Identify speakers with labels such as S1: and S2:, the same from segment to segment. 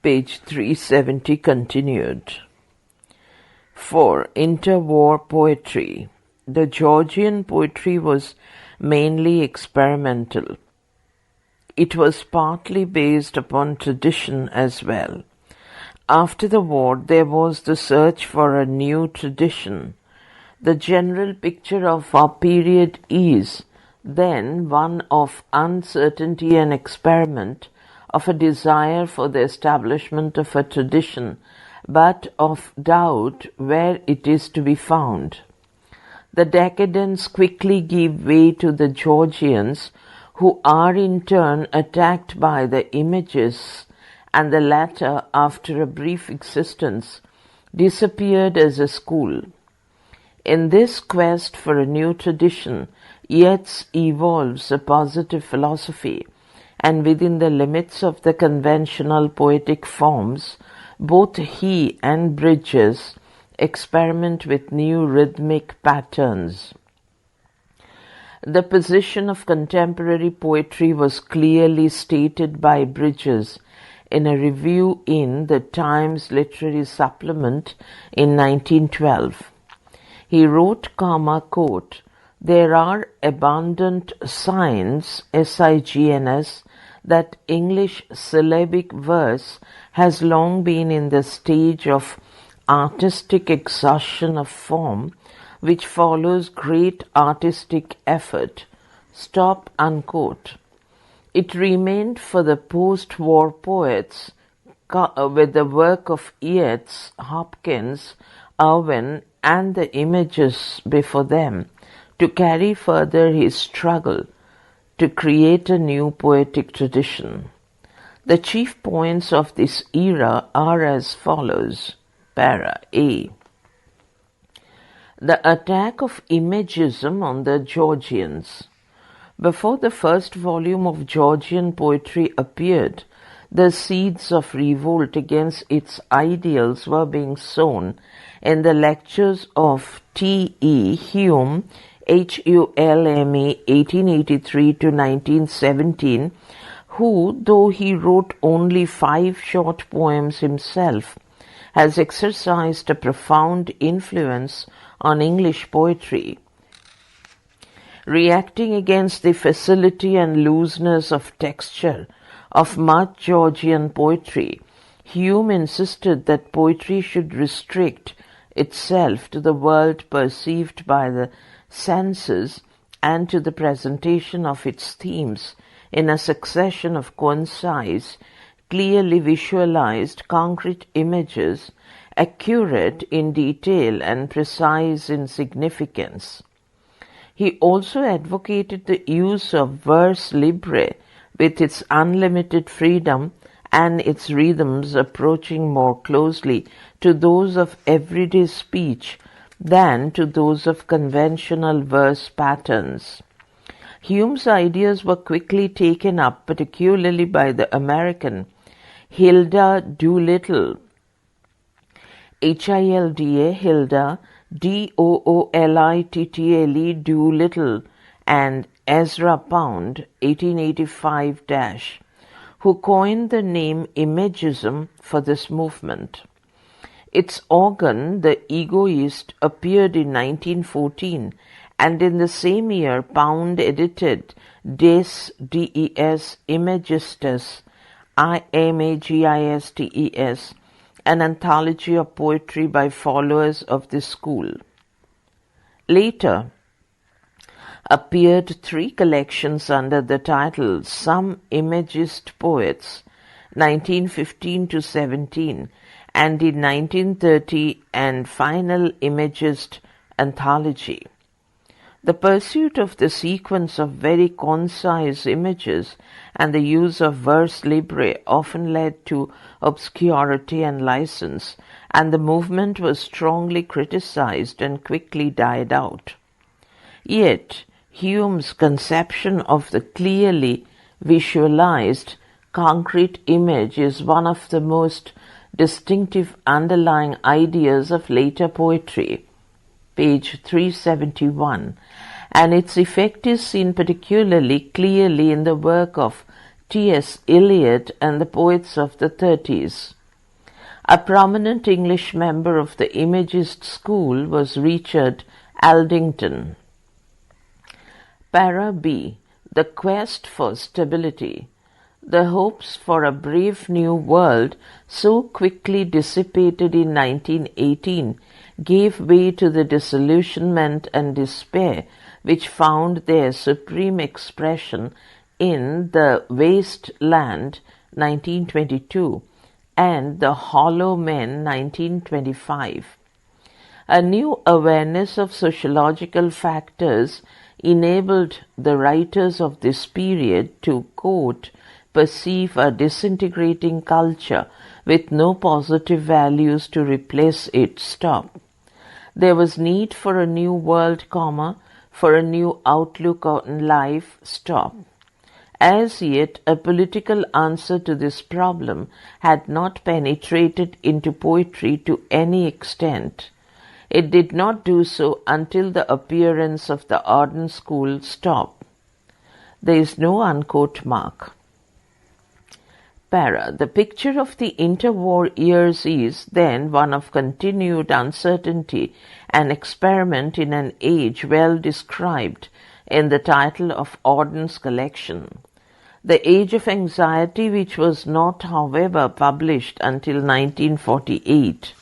S1: Page 370 continued. 4. Interwar poetry. The Georgian poetry was mainly experimental. It was partly based upon tradition as well. After the war, there was the search for a new tradition. The general picture of our period is then one of uncertainty and experiment, of a desire for the establishment of a tradition, but of doubt where it is to be found. The decadents quickly give way to the Georgians, who are in turn attacked by the images, and the latter, after a brief existence, disappeared as a school. In this quest for a new tradition, Yeats evolves a positive philosophy, and within the limits of the conventional poetic forms, both he and Bridges experiment with new rhythmic patterns. The position of contemporary poetry was clearly stated by Bridges in a review in the Times Literary Supplement in 1912. He wrote, quote, "There are abundant signs, signs, that English syllabic verse has long been in the stage of artistic exhaustion of form, which follows great artistic effort." Stop, unquote. It remained for the post-war poets, with the work of Yeats, Hopkins, Irvine, and the images before them, to carry further his struggle to create a new poetic tradition. The chief points of this era are as follows. Para A. The attack of imagism on the Georgians. Before the first volume of Georgian poetry appeared, the seeds of revolt against its ideals were being sown in the lectures of T.E. Hume, Hulme, 1883 to 1917, who, though he wrote only 5 short poems himself, has exercised a profound influence on English poetry. Reacting against the facility and looseness of texture of much Georgian poetry, Hume insisted that poetry should restrict itself to the world perceived by the senses and to the presentation of its themes in a succession of concise, clearly visualized concrete images, accurate in detail and precise in significance. He also advocated the use of vers libre with its unlimited freedom and its rhythms approaching more closely to those of everyday speech than to those of conventional verse patterns. Hume's ideas were quickly taken up, particularly by the American Hilda Doolittle, Hilda, Hilda, Doolittle, Doolittle, and Ezra Pound, 1885-, who coined the name Imagism for this movement. Its organ, The Egoist, appeared in 1914, and in the same year Pound edited Des Imagistes, Imagistes, an anthology of poetry by followers of this school. Later appeared 3 collections under the title Some Imagist Poets, 1915-17, and in 1930 and Final Imagist Anthology. The pursuit of the sequence of very concise images and the use of vers libre often led to obscurity and license, and the movement was strongly criticized and quickly died out. Yet, Hume's conception of the clearly visualized concrete image is one of the most distinctive underlying ideas of later poetry, page 371, and its effect is seen particularly clearly in the work of T.S. Eliot and the poets of the 30s. A prominent English member of the Imagist school was Richard Aldington. Para B. The quest for stability. The hopes for a brave new world so quickly dissipated in 1918 gave way to the disillusionment and despair which found their supreme expression in The Waste Land 1922 and The Hollow Men 1925. A new awareness of sociological factors enabled the writers of this period to, quote, perceive a disintegrating culture with no positive values to replace it, stop. There was need for a new world, for a new outlook on life, stop. As yet, a political answer to this problem had not penetrated into poetry to any extent. It did not do so until the appearance of the Arden School, stop. There is no unquote mark. Para. The picture of the interwar years is, then, one of continued uncertainty and experiment in an age well described in the title of Auden's collection. The Age of Anxiety, which was not, however, published until 1948.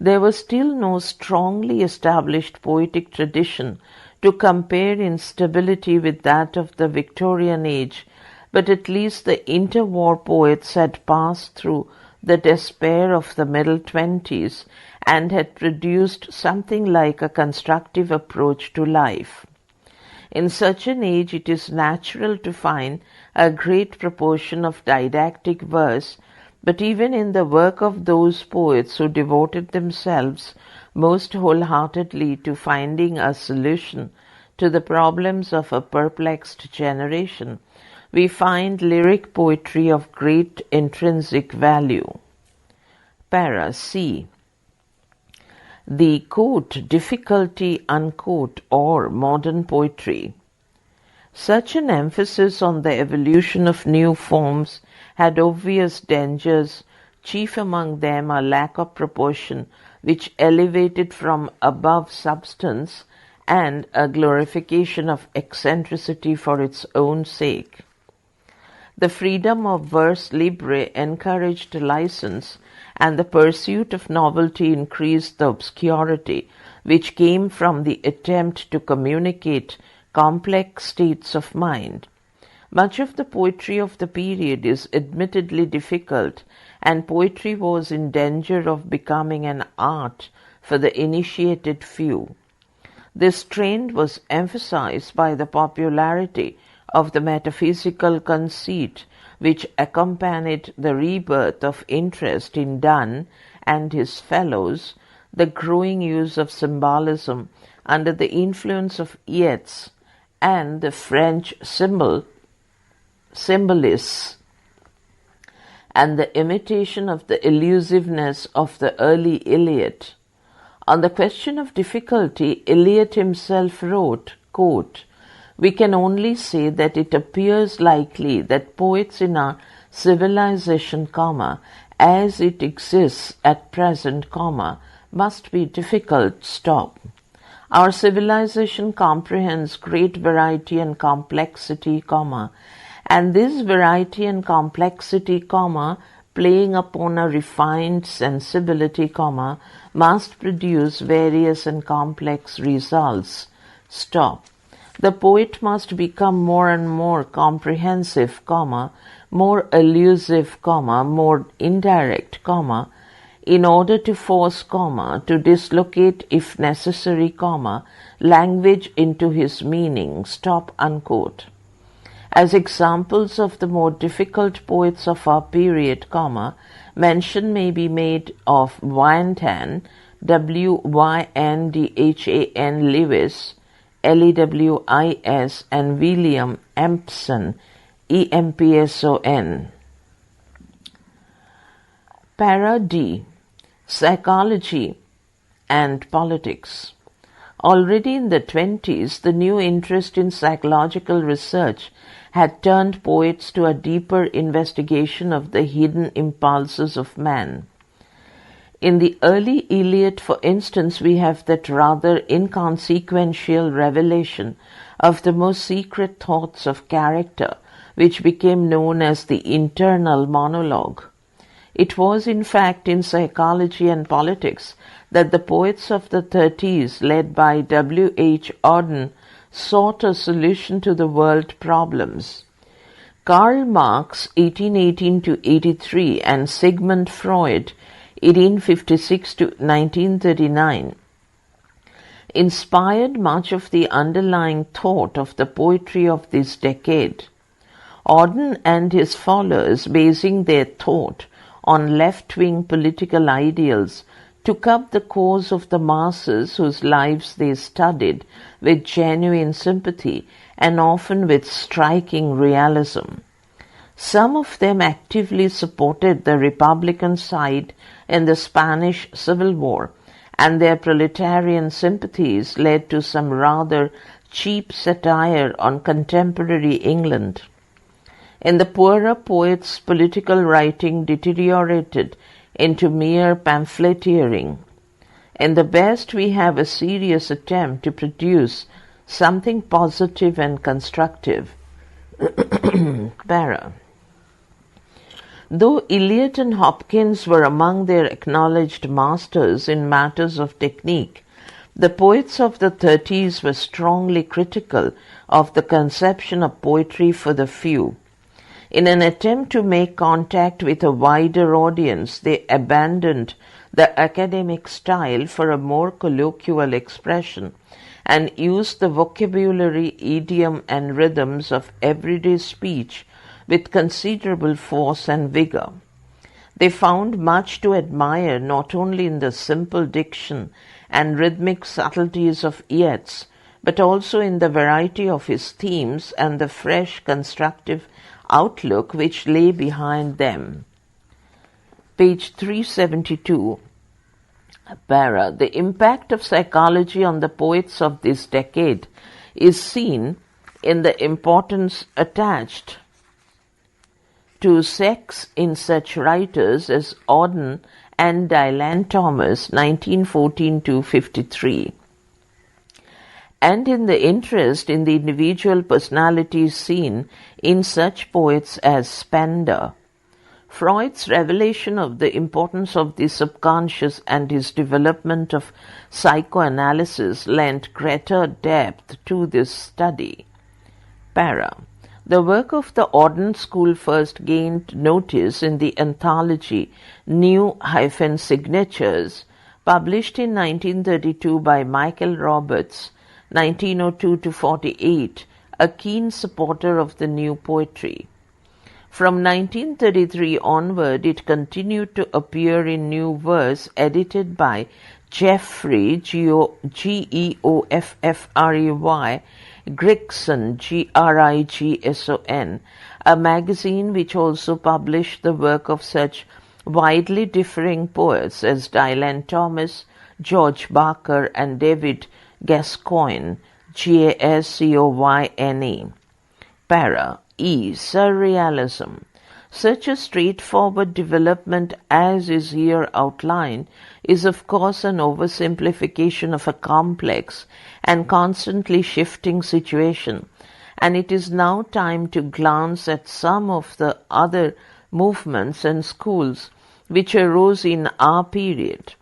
S1: There was still no strongly established poetic tradition to compare in stability with that of the Victorian age, but at least the interwar poets had passed through the despair of the middle 20s and had produced something like a constructive approach to life. In such an age, it is natural to find a great proportion of didactic verse, but even in the work of those poets who devoted themselves most wholeheartedly to finding a solution to the problems of a perplexed generation, we find lyric poetry of great intrinsic value. Para C. The, quote, difficulty, unquote, or modern poetry. Such an emphasis on the evolution of new forms had obvious dangers, chief among them a lack of proportion which elevated from above substance and a glorification of eccentricity for its own sake. The freedom of vers libre encouraged license, and the pursuit of novelty increased the obscurity which came from the attempt to communicate complex states of mind. Much of the poetry of the period is admittedly difficult, and poetry was in danger of becoming an art for the initiated few. This trend was emphasized by the popularity of the metaphysical conceit which accompanied the rebirth of interest in Donne and his fellows, the growing use of symbolism under the influence of Yeats and the French symbolists, and the imitation of the elusiveness of the early Eliot. On the question of difficulty, Eliot himself wrote, quote, we can only say that it appears likely that poets in our civilization, as it exists at present, must be difficult, stop. Our civilization comprehends great variety and complexity, and this variety and complexity, playing upon a refined sensibility, must produce various and complex results, stop. The poet must become more and more comprehensive, more elusive, more indirect, in order to force, to dislocate, if necessary, language into his meaning, stop, unquote. As examples of the more difficult poets of our period, mention may be made of Wyndhan, Wyndhan Lewis, Lewis, and William Empson, Empson. Para D. Psychology and politics. Already in the 20s, the new interest in psychological research had turned poets to a deeper investigation of the hidden impulses of man. In the early Iliad, for instance, we have that rather inconsequential revelation of the most secret thoughts of character, which became known as the internal monologue. It was, in fact, in psychology and politics that the poets of the 30s, led by W. H. Auden, sought a solution to the world problems. Karl Marx, 1818 to 83, and Sigmund Freud, 1856 to 1939, inspired much of the underlying thought of the poetry of this decade. Auden and his followers, basing their thought on left-wing political ideals, took up the cause of the masses whose lives they studied with genuine sympathy and often with striking realism. Some of them actively supported the Republican side in the Spanish Civil War, and their proletarian sympathies led to some rather cheap satire on contemporary England. In the poorer poets, political writing deteriorated into mere pamphleteering. In the best, we have a serious attempt to produce something positive and constructive. Para. Though Eliot and Hopkins were among their acknowledged masters in matters of technique, the poets of the 30s were strongly critical of the conception of poetry for the few. In an attempt to make contact with a wider audience, they abandoned the academic style for a more colloquial expression and used the vocabulary, idiom, and rhythms of everyday speech with considerable force and vigor. They found much to admire not only in the simple diction and rhythmic subtleties of Yeats, but also in the variety of his themes and the fresh, constructive outlook which lay behind them. Page 372. Para. The impact of psychology on the poets of this decade is seen in the importance attached to sex in such writers as Auden and Dylan Thomas, 1914 to 53, and in the interest in the individual personalities seen in such poets as Spender. Freud's revelation of the importance of the subconscious and his development of psychoanalysis lent greater depth to this study. Para. The work of the Auden School first gained notice in the anthology New-Signatures, published in 1932 by Michael Roberts, 1902 to 48, a keen supporter of the new poetry. From 1933 onward, it continued to appear in new verse edited by Geoffrey, Geoffrey, Grigson, Grigson, a magazine which also published the work of such widely differing poets as Dylan Thomas, George Barker, and David Gascoigne, Gascoyne. Para. E. Surrealism. Such a straightforward development as is here outlined is of course an oversimplification of a complex and constantly shifting situation, and it is now time to glance at some of the other movements and schools which arose in our period.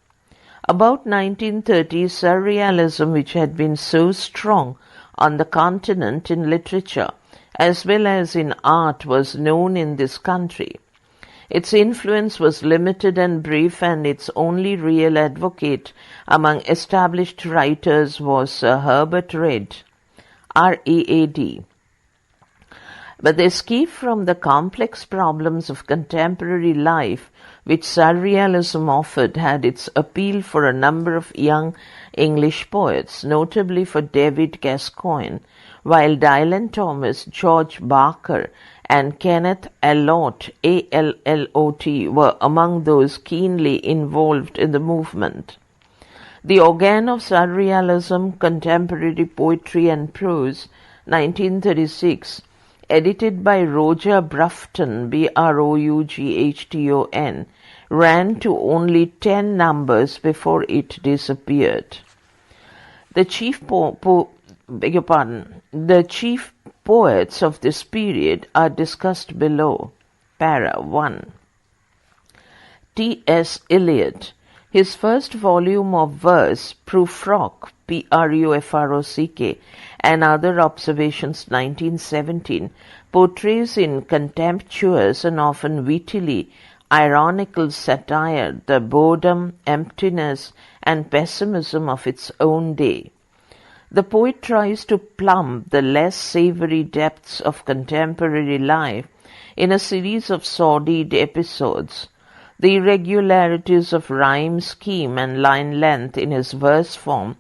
S1: About 1930, Surrealism, which had been so strong on the continent in literature as well as in art, was known in this country. Its influence was limited and brief, and its only real advocate among established writers was Sir Herbert Read, R.A.A.D. But the escape from the complex problems of contemporary life which Surrealism offered had its appeal for a number of young English poets, notably for David Gascoigne, while Dylan Thomas, George Barker, and Kenneth Allott, A-L-L-O-T, were among those keenly involved in the movement. The Organ of Surrealism, Contemporary Poetry and Prose, 1936, edited by Roger Brufton, Broughton, ran to only 10 numbers before it disappeared. The chief poets of this period are discussed below. Para 1. T.S. Eliot. His first volume of verse, Prufrock, Prufrock, and Other Observations, 1917, portrays in contemptuous and often wittily ironical satire the boredom, emptiness, and pessimism of its own day. The poet tries to plumb the less savory depths of contemporary life in a series of sordid episodes. The irregularities of rhyme scheme and line length in his verse form,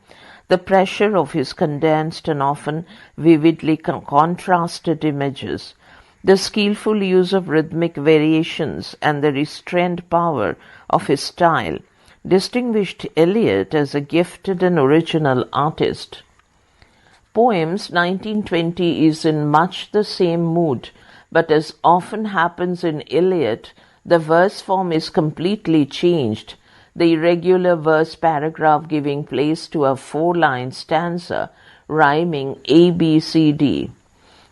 S1: the pressure of his condensed and often vividly contrasted images, the skillful use of rhythmic variations, and the restrained power of his style distinguished Eliot as a gifted and original artist. Poems 1920 is in much the same mood, but as often happens in Eliot, the verse form is completely changed, the irregular verse paragraph giving place to a 4-line stanza rhyming A, B, C, D.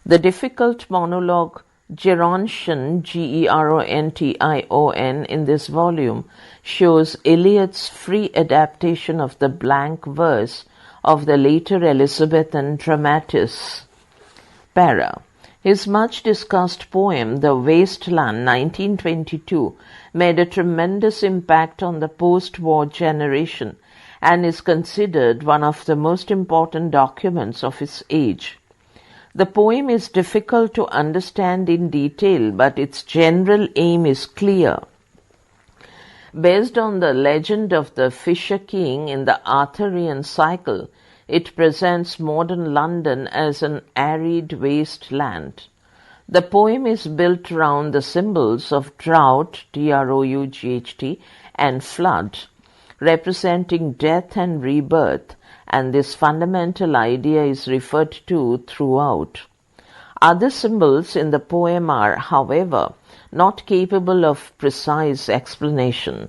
S1: The difficult monologue Gerontion, Gerontion, in this volume shows Eliot's free adaptation of the blank verse of the later Elizabethan dramatists. Para. His much-discussed poem, The Waste Land, 1922, made a tremendous impact on the post-war generation and is considered one of the most important documents of its age. The poem is difficult to understand in detail, but its general aim is clear. Based on the legend of the Fisher King in the Arthurian cycle, it presents modern London as an arid wasteland. The poem is built around the symbols of drought, D-R-O-U-G-H-T, and flood, representing death and rebirth, and this fundamental idea is referred to throughout. Other symbols in the poem are, however, not capable of precise explanation.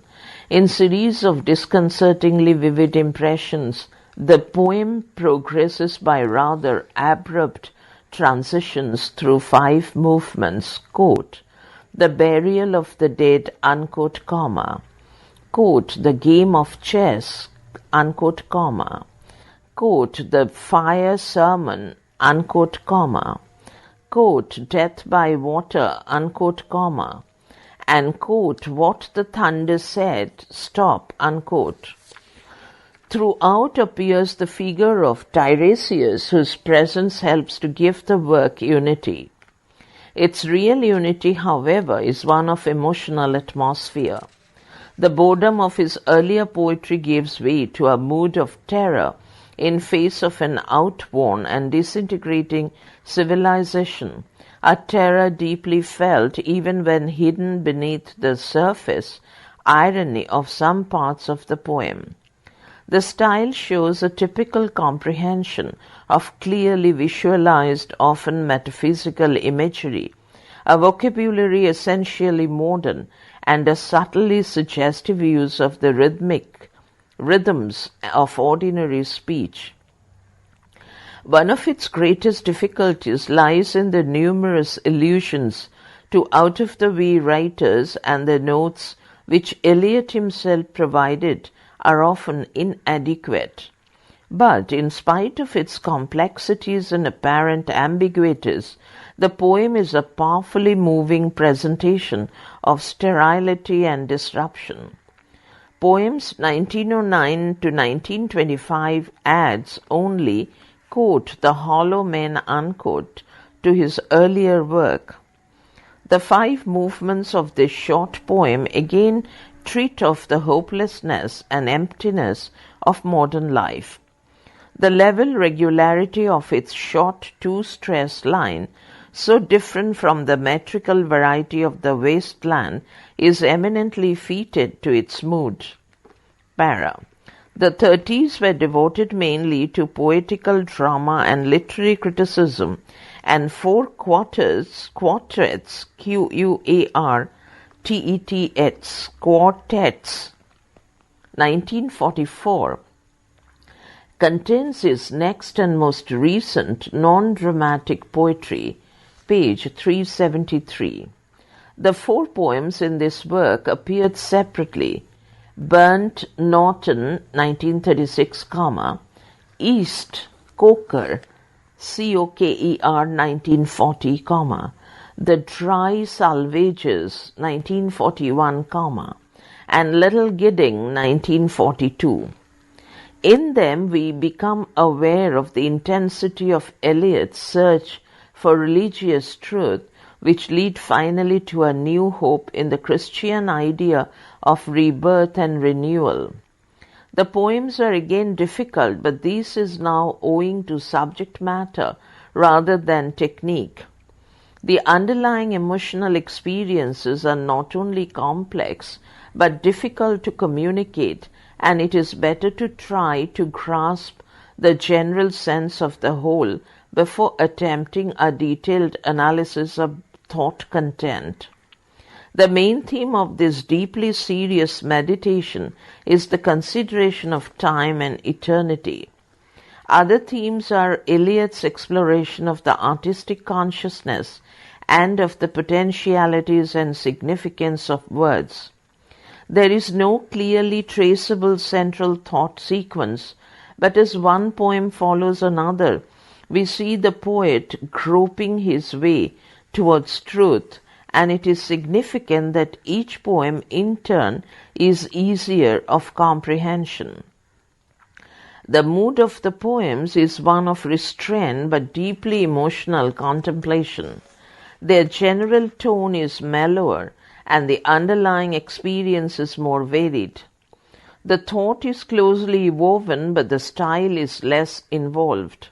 S1: In series of disconcertingly vivid impressions, the poem progresses by rather abrupt transitions through 5 movements, quote, the burial of the dead, unquote, comma, quote, the game of chess, unquote, comma, quote, the fire sermon, unquote, comma, quote, death by water, unquote, comma, and quote, what the thunder said, stop, unquote. Throughout appears the figure of Tiresias, whose presence helps to give the work unity. Its real unity, however, is one of emotional atmosphere. The boredom of his earlier poetry gives way to a mood of terror in face of an outworn and disintegrating civilization, a terror deeply felt even when hidden beneath the surface irony of some parts of the poem. The style shows a typical comprehension of clearly visualized, often metaphysical imagery, a vocabulary essentially modern, and a subtly suggestive use of the rhythms of ordinary speech. One of its greatest difficulties lies in the numerous allusions to out-of-the-way writers, and the notes which Eliot himself provided are often inadequate. But in spite of its complexities and apparent ambiguities, the poem is a powerfully moving presentation of sterility and disruption. Poems 1909 to 1925 adds only, quote, the hollow men, unquote, to his earlier work. The 5 movements of this short poem again treat of the hopelessness and emptiness of modern life. The level regularity of its short 2-stress line, so different from the metrical variety of the wasteland, is eminently fitted to its mood. Para. The 30s were devoted mainly to poetical drama and literary criticism, and 4 quartets, quartets, 1944, contains his next and most recent non-dramatic poetry, page 373. The 4 poems in this work appeared separately: Burnt Norton, 1936, East Coker, Coker, 1940, The Dry Salvages, 1941, and Little Gidding, 1942. In them we become aware of the intensity of Eliot's search for religious truth, which lead finally to a new hope in the Christian idea of rebirth and renewal. The poems are again difficult, but this is now owing to subject matter rather than technique. The underlying emotional experiences are not only complex, but difficult to communicate, and it is better to try to grasp the general sense of the whole before attempting a detailed analysis of thought content. The main theme of this deeply serious meditation is the consideration of time and eternity. Other themes are Eliot's exploration of the artistic consciousness and of the potentialities and significance of words. There is no clearly traceable central thought sequence, but as one poem follows another, we see the poet groping his way towards truth, and it is significant that each poem in turn is easier of comprehension. The mood of the poems is one of restrained but deeply emotional contemplation. Their general tone is mellower, and the underlying experience is more varied. The thought is closely woven, but the style is less involved.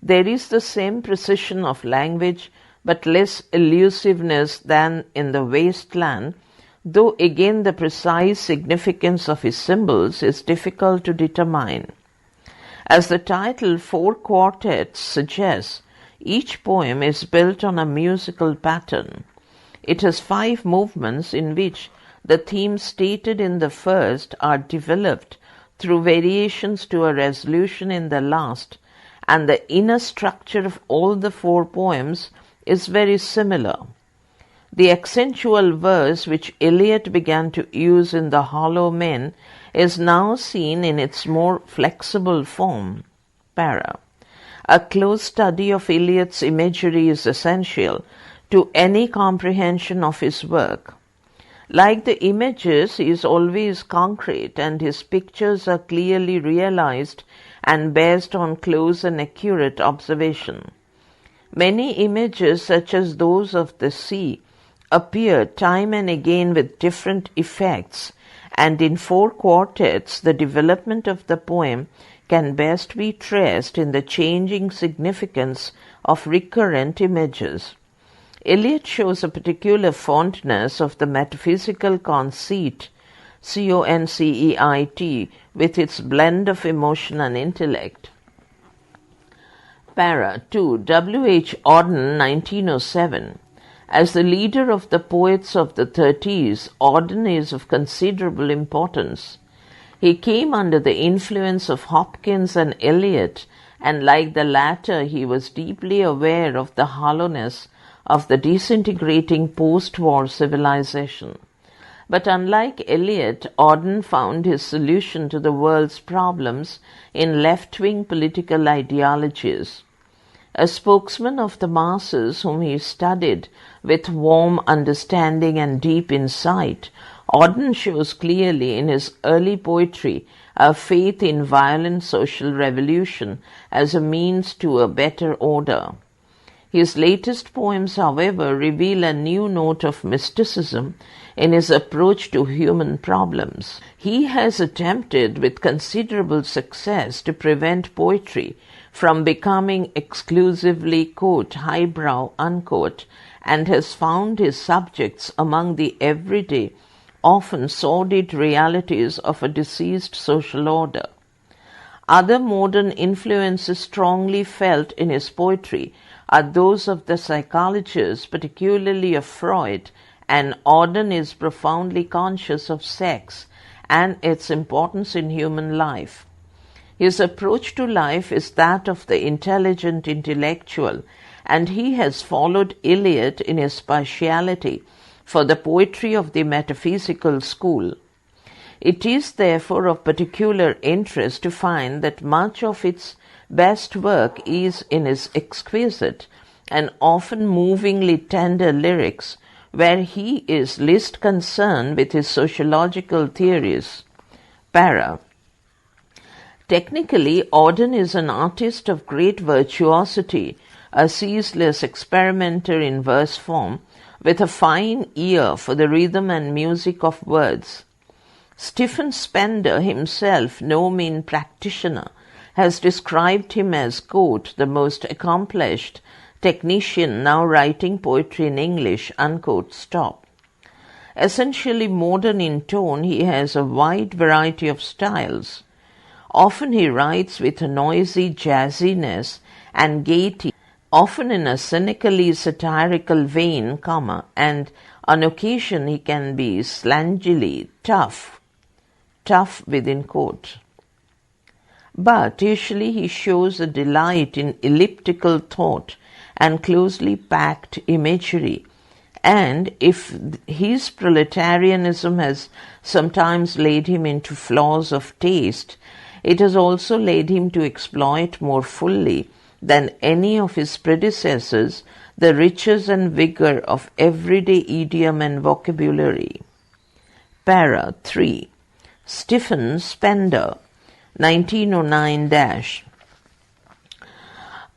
S1: There is the same precision of language, but less elusiveness than in The Waste Land, though again the precise significance of his symbols is difficult to determine. As the title 4 Quartets suggests, each poem is built on a musical pattern. It has 5 movements in which the themes stated in the first are developed through variations to a resolution in the last, and the inner structure of all the 4 poems is very similar. The accentual verse which Eliot began to use in The Hollow Men is now seen in its more flexible form. Para. A close study of Eliot's imagery is essential to any comprehension of his work. Like the images, he is always concrete, and his pictures are clearly realized and based on close and accurate observation. Many images, such as those of the sea, appear time and again with different effects, and in 4 quartets the development of the poem can best be traced in the changing significance of recurrent images. Eliot shows a particular fondness of the metaphysical conceit, conceit, with its blend of emotion and intellect. Para 2. W. H. Auden, 1907. As the leader of the poets of the 30s, Auden is of considerable importance. He came under the influence of Hopkins and Eliot, and like the latter, he was deeply aware of the hollowness of the disintegrating post-war civilization. But unlike Eliot, Auden found his solution to the world's problems in left-wing political ideologies. A spokesman of the masses whom he studied with warm understanding and deep insight, Auden shows clearly in his early poetry a faith in violent social revolution as a means to a better order. His latest poems, however, reveal a new note of mysticism in his approach to human problems. He has attempted with considerable success to prevent poetry from becoming exclusively, quote, highbrow, unquote, and has found his subjects among the everyday, often sordid realities of a diseased social order. Other modern influences strongly felt in his poetry are those of the psychologists, particularly of Freud, and Auden is profoundly conscious of sex and its importance in human life. His approach to life is that of the intelligent intellectual, and he has followed Eliot in his partiality for the poetry of the metaphysical school. It is therefore of particular interest to find that much of its best work is in his exquisite and often movingly tender lyrics, where he is least concerned with his sociological theories. Para. Technically, Auden is an artist of great virtuosity, a ceaseless experimenter in verse form, with a fine ear for the rhythm and music of words. Stephen Spender himself, no mean practitioner, has described him as, quote, the most accomplished technician now writing poetry in English, unquote, stop. Essentially modern in tone, he has a wide variety of styles. Often he writes with a noisy jazziness and gaiety, often in a cynically satirical vein, and on occasion he can be slangily tough within quote. But usually he shows a delight in elliptical thought and closely packed imagery, and if his proletarianism has sometimes led him into flaws of taste, it has also led him to exploit more fully than any of his predecessors the riches and vigor of everyday idiom and vocabulary. Para 3. Stephen Spender, 1909-.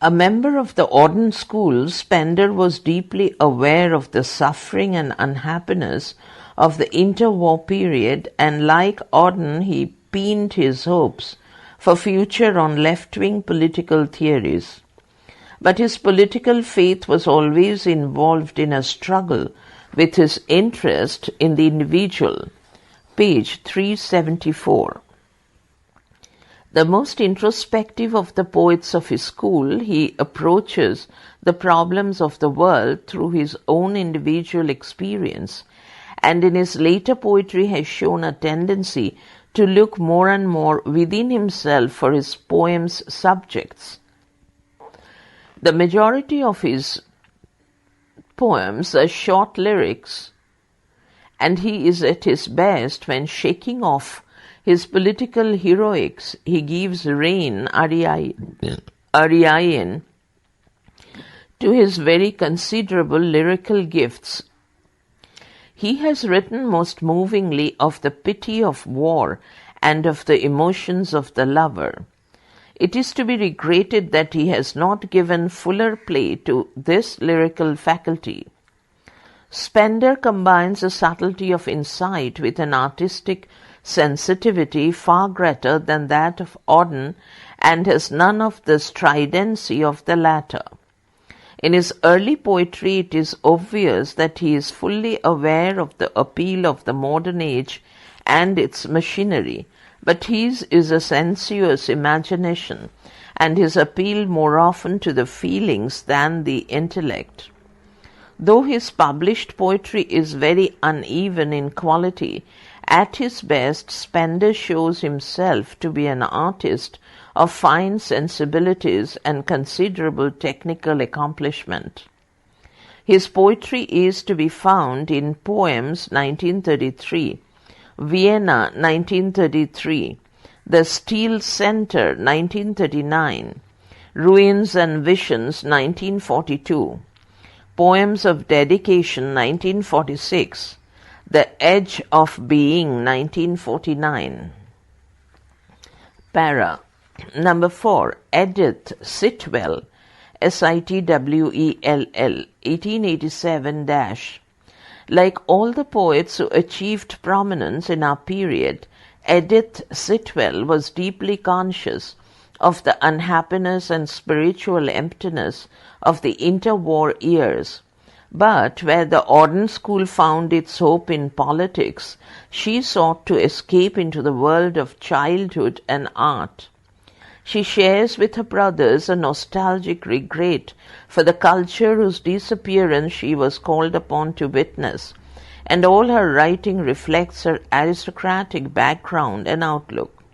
S1: A member of the Auden school, Spender was deeply aware of the suffering and unhappiness of the interwar period, and like Auden, he pinned his hopes for future on left-wing political theories. But his political faith was always involved in a struggle with his interest in the individual. Page 374. The most introspective of the poets of his school, he approaches the problems of the world through his own individual experience, and in his later poetry has shown a tendency to look more and more within himself for his poems' subjects. The majority of his poems are short lyrics, and he is at his best when shaking off his political heroics. He gives rein ariain to his very considerable lyrical gifts. He has written most movingly of the pity of war and of the emotions of the lover. It is to be regretted that he has not given fuller play to this lyrical faculty. Spender combines a subtlety of insight with an artistic sensitivity far greater than that of Auden, and has none of the stridency of the latter. In his early poetry, it is obvious that he is fully aware of the appeal of the modern age and its machinery, but his is a sensuous imagination, and his appeal more often to the feelings than the intellect. Though his published poetry is very uneven in quality, at his best Spender shows himself to be an artist of fine sensibilities and considerable technical accomplishment. His poetry is to be found in Poems 1933, Vienna 1933, The Steel Center 1939, Ruins and Visions 1942, Poems of Dedication 1946, The Edge of Being 1949. Para. Number 4. Edith Sitwell, Sitwell, 1887-. Like all the poets who achieved prominence in our period, Edith Sitwell was deeply conscious of the unhappiness and spiritual emptiness of the interwar years. But where the Auden school found its hope in politics, she sought to escape into the world of childhood and art. She shares with her brothers a nostalgic regret for the culture whose disappearance she was called upon to witness, and all her writing reflects her aristocratic background and outlook.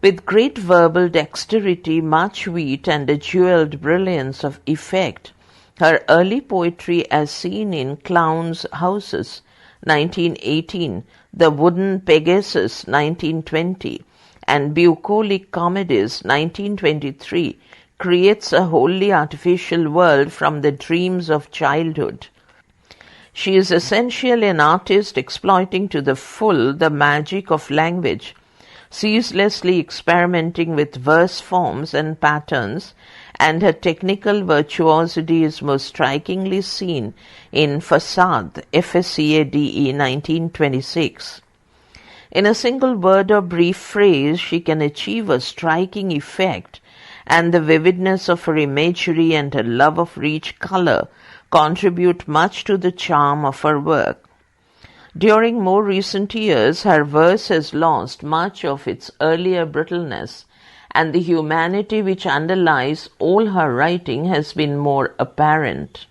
S1: With great verbal dexterity, much wit, and a jeweled brilliance of effect, her early poetry as seen in Clowns' Houses, 1918, The Wooden Pegasus, 1920, and Bucolic Comedies, 1923, creates a wholly artificial world from the dreams of childhood. She is essentially an artist exploiting to the full the magic of language, ceaselessly experimenting with verse forms and patterns, and her technical virtuosity is most strikingly seen in Facade, F-S-C-A-D-E, 1926. In a single word or brief phrase, she can achieve a striking effect, and the vividness of her imagery and her love of rich color contribute much to the charm of her work. During more recent years, her verse has lost much of its earlier brittleness, and the humanity which underlies all her writing has been more apparent.